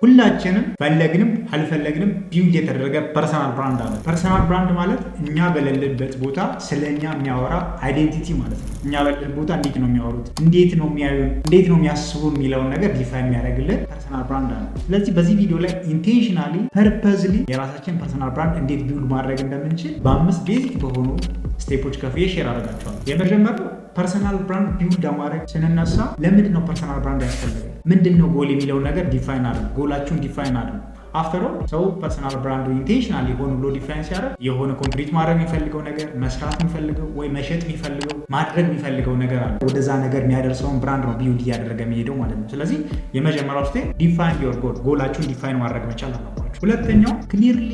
ሁላችንም ፈለግንም አልፈለግንም ቢውልድ የተደረገ ፐርሰናል ብራንድ አለ። ፐርሰናል ብራንድ ማለት እኛ በሌለበት ቦታ ስለኛ የሚያወራ አይዴንቲቲ ማለት ነው። እኛ በሌለበት ቦታ እንዴት ነው የሚያወሩት፣ እንዴት ነው የሚያዩን፣ እንዴት ነው የሚያስቡ የሚለውን ነገር ዲፋይን የሚያደርግልን ፐርሰናል ብራንድ አለ። ስለዚህ በዚህ ቪዲዮ ላይ ኢንቴንሽናሊ ፐርፐዝሊ የራሳችን ፐርሰናል ብራንድ እንዴት ቢውልድ ማድረግ እንደምንችል በ5 ቤዚክ በሆኑ ስቴፖች ከፍዬ ሼር አደርጋቸዋለሁ። የመጀመሪያው ፐርሰናል ብራንድ ቢውልድ ማድረግ ስንነሳ ለምንድን ነው ፐርሰናል ብራንድ ያስፈልጋል? ምንድን ነው ጎል የሚለውን ነገር ዲፋይን አድርጉ። ጎላችሁን ዲፋይን አድርጉ። አፍተር ኦል ሰው ፐርሰናል ብራንዱ ኢንቴንሽናል የሆነ ብሎ ዲፋይን ሲያደርግ የሆነ ኮንክሪት ማድረግ የሚፈልገው ነገር፣ መስራት የሚፈልገው ወይ መሸጥ የሚፈልገው ማድረግ የሚፈልገው ነገር አለ። ወደዛ ነገር የሚያደርሰውን ብራንድ ነው ቢውልድ እያደረገ የሚሄደው ማለት ነው። ስለዚህ የመጀመሪያው ስቴፕ ዲፋይን ዮር ጎል፣ ጎላችሁን ዲፋይን ማድረግ መቻል አለባችሁ። ሁለተኛው ክሊርሊ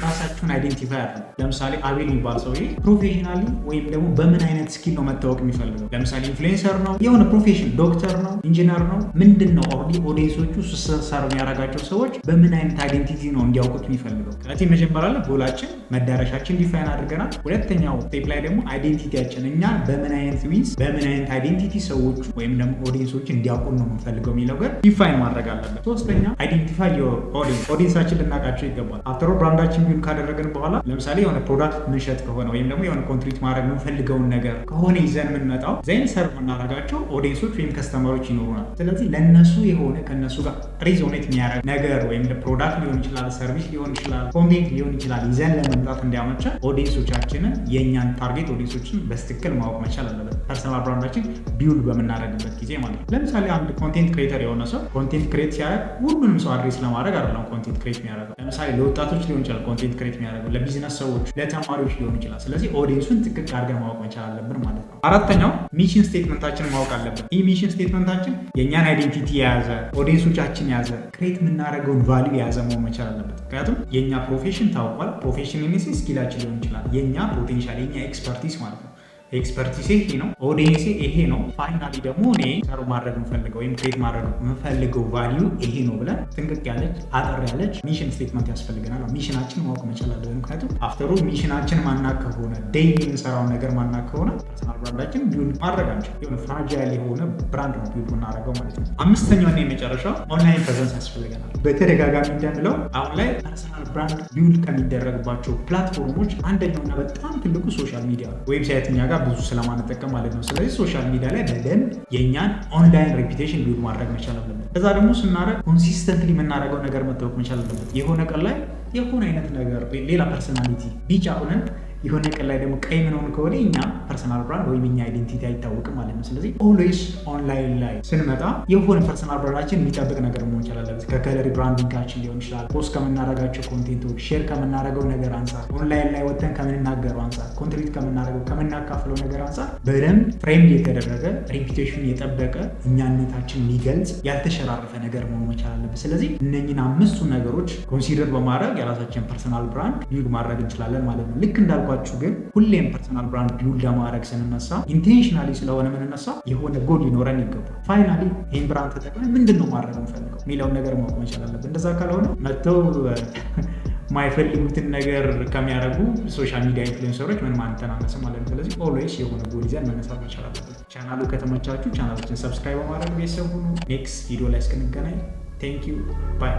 ራሳችሁን አይዴንቲፋይ አድርጉ። ለምሳሌ አቤል የሚባል ሰውዬ ፕሮፌሽናሊ ወይም ደግሞ በምን አይነት ስኪል ነው መታወቅ የሚፈልገው? ለምሳሌ ኢንፍሉዌንሰር ነው፣ የሆነ ፕሮፌሽን ዶክተር ነው፣ ኢንጂነር ነው፣ ምንድን ነው ኦዲየንሶቹ ሱሰሳር የሚያደርጋቸው ሰዎች በምን አይነት አይዴንቲቲ ነው እንዲያውቁት የሚፈልገው? ስለዚህ መጀመሪያ ላይ ጎላችን መዳረሻችን ዲፋይን አድርገናል። ሁለተኛው ስቴፕ ላይ ደግሞ አይዴንቲቲያችን እኛ በምን አይነት ዊዝ በምን አይነት አይዴንቲቲ ሰዎች ወይም ደግሞ ኦዲየንሶች እንዲያውቁን ነው የምንፈልገው የሚለው ጋር ዲፋይን ማድረግ አለበት። ሶስተኛ አይዴንቲፋይ ዮር ኦዲየንስ፣ ኦዲየንሳችን ልናውቃቸው ይገባል። አፍተር ብራንዳችን ቢውልድ ካደረግን በኋላ ለምሳሌ የሆነ ፕሮዳክት ምንሸጥ ከሆነ ወይም ደግሞ የሆነ ኮንትሪት ማድረግ የምንፈልገውን ነገር ከሆነ ይዘን የምንመጣው ዜን ሰርቭ የምናደርጋቸው ኦዲየንሶች ወይም ከስተመሮች ይኖሩናል። ስለዚህ ለእነሱ የሆነ ከእነሱ ጋር ሪዞኔት የሚያደርግ ነገር ወይም ፕሮዳክት ሊሆን ይችላል፣ ሰርቪስ ሊሆን ይችላል፣ ኮንቴንት ሊሆን ይችላል ይዘን ለመምጣት እንዲያመቻ ኦዲየንሶቻችንን የእኛን ታርጌት ኦዲየንሶችን በስትክክል ማወቅ መቻል አለበት። ፐርሰናል ብራንዳችን ቢውልድ በምናደርግበት ጊዜ ማለት ነው። ለምሳሌ አንድ ኮንቴንት ክሬተር የሆነ ሰው ኮንቴንት ክሬት ሲያደርግ ሁሉንም ሰው አድሬስ ለማድረግ አይደለም ኮንቴንት ክሬት የሚያደርገው። ለምሳሌ ለወጣቶች ሊሆን ይችላል ኮንቴንት ክሬት የሚያደርገው፣ ለቢዝነስ ሰዎች፣ ለተማሪዎች ሊሆን ይችላል። ስለዚህ ኦዲየንሱን ጥቅቅ አድርገን ማወቅ መቻል አለብን ማለት ነው። አራተኛው ሚሽን ስቴትመንታችንን ማወቅ አለብን። ይህ ሚሽን ስቴትመንታችን የእኛን አይዴንቲቲ የያዘ ኦዲየንሶቻችን የያዘ ክሬት የምናደርገውን ቫልዩ የያዘ መሆን መቻል አለበት። ምክንያቱም የእኛ ፕሮፌሽን ታውቋል። ፕሮፌሽን የሚስ ስኪላችን ሊሆን ይችላል፣ የእኛ ፖቴንሻል የእኛ ኤክስፐርቲስ ማለት ነው። ኤክስፐርቲስ ይሄ ነው፣ ኦዲየንስ ይሄ ነው። ፋይናሊ ደግሞ እኔ ሰሩ ማድረግ የምፈልገው ወይም ክሬት ማድረግ የምፈልገው ቫልዩ ይሄ ነው ብለን ጥንቅቅ ያለች አጠር ያለች ሚሽን ስቴትመንት ያስፈልገናል። ሚሽናችን ማወቅ መቻል አለብን። ምክንያቱም አፍተሩ ሚሽናችን ማናቅ ከሆነ ዴይሊ የምንሰራውን ነገር ማናቅ ከሆነ ፐርሰናል ብራንዳችን ቢውልድ ማድረግ አንችል። የሆነ ፍራጃይል የሆነ ብራንድ ነው ቢውልድ የምናደርገው ማለት ነው። አምስተኛው እና የመጨረሻው ኦንላይን ፕሬዘንስ ያስፈልገናል። በተደጋጋሚ እንደምለው አሁን ላይ ፐርሰናል ብራንድ ቢውልድ ከሚደረግባቸው ፕላትፎርሞች አንደኛውና በጣም ትልቁ ሶሻል ሚዲያ ነው። ዌብሳይት እኛ ጋር ብዙ ስለማንጠቀም ማለት ነው። ስለዚህ ሶሻል ሚዲያ ላይ በደንብ የእኛን ኦንላይን ሬፒቴሽን ቢውልድ ማድረግ መቻል አለበት። ከዛ ደግሞ ስናደርግ ኮንሲስተንትሊ የምናደርገው ነገር መታወቅ መቻል አለበት። የሆነ ቀን ላይ የሆነ አይነት ነገር ሌላ ፐርሰናሊቲ ቢጫ ሆነን የሆነ ቀን ላይ ደግሞ ቀይ ምን ሆነ ከሆነ እኛ ፐርሰናል ብራንድ ወይም እኛ አይዴንቲቲ አይታወቅም ማለት ነው። ስለዚህ ኦልዌይስ ኦንላይን ላይ ስንመጣ የሆነ ፐርሰናል ብራንዳችን የሚጠብቅ ነገር መሆን ይችላል። ከከለሪ ብራንዲንጋችን ሊሆን ይችላል፣ ፖስት ከምናደርጋቸው ኮንቴንቶች፣ ሼር ከምናደርገው ነገር አንጻር፣ ኦንላይን ላይ ወጥተን ከምንናገረው አንጻር፣ ኮንትሪቢዩት ከምናደርገው ከምናካፍለው ነገር አንጻር በደንብ ፍሬም የተደረገ ሬፒቴሽን የጠበቀ እኛነታችን የሚገልጽ ያልተሸራረፈ ነገር መሆን መቻል አለበት። ስለዚህ እነኝን 5ቱ ነገሮች ኮንሲደር በማድረግ የራሳችን ፐርሰናል ብራንድ ቢውልድ ማድረግ እንችላለን ማለት ነው። ልክ እንዳልኳችሁ ግን ሁሌም ፐርሰናል ብራንድ ቢውልድ ለማድረግ ስንነሳ ኢንቴንሽናሊ ስለሆነ የምንነሳ የሆነ ጎል ሊኖረን ይገባል። ፋይናሊ ይህን ብራንድ ተጠቅመን ምንድን ነው ማድረግ የምፈልገው የሚለውን ነገር ማወቅ መቻል አለብን። እንደዛ ካልሆነ መጥተው ማይፈልጉትን ነገር ከሚያደርጉ ሶሻል ሚዲያ ኢንፍሉዌንሰሮች ምን አንተናነስም ማለት ነው። ስለዚህ ኦልዌይስ የሆነ ጎል ይዘን መነሳት መቻል አለብን። ቻናሉ ከተመቻችሁ ቻናላችን ሰብስክራይብ በማድረግ ቤተሰብ ሁኑ። ኔክስት ቪዲዮ ላይ እስክንገናኝ ቴንክ ዩ ባይ።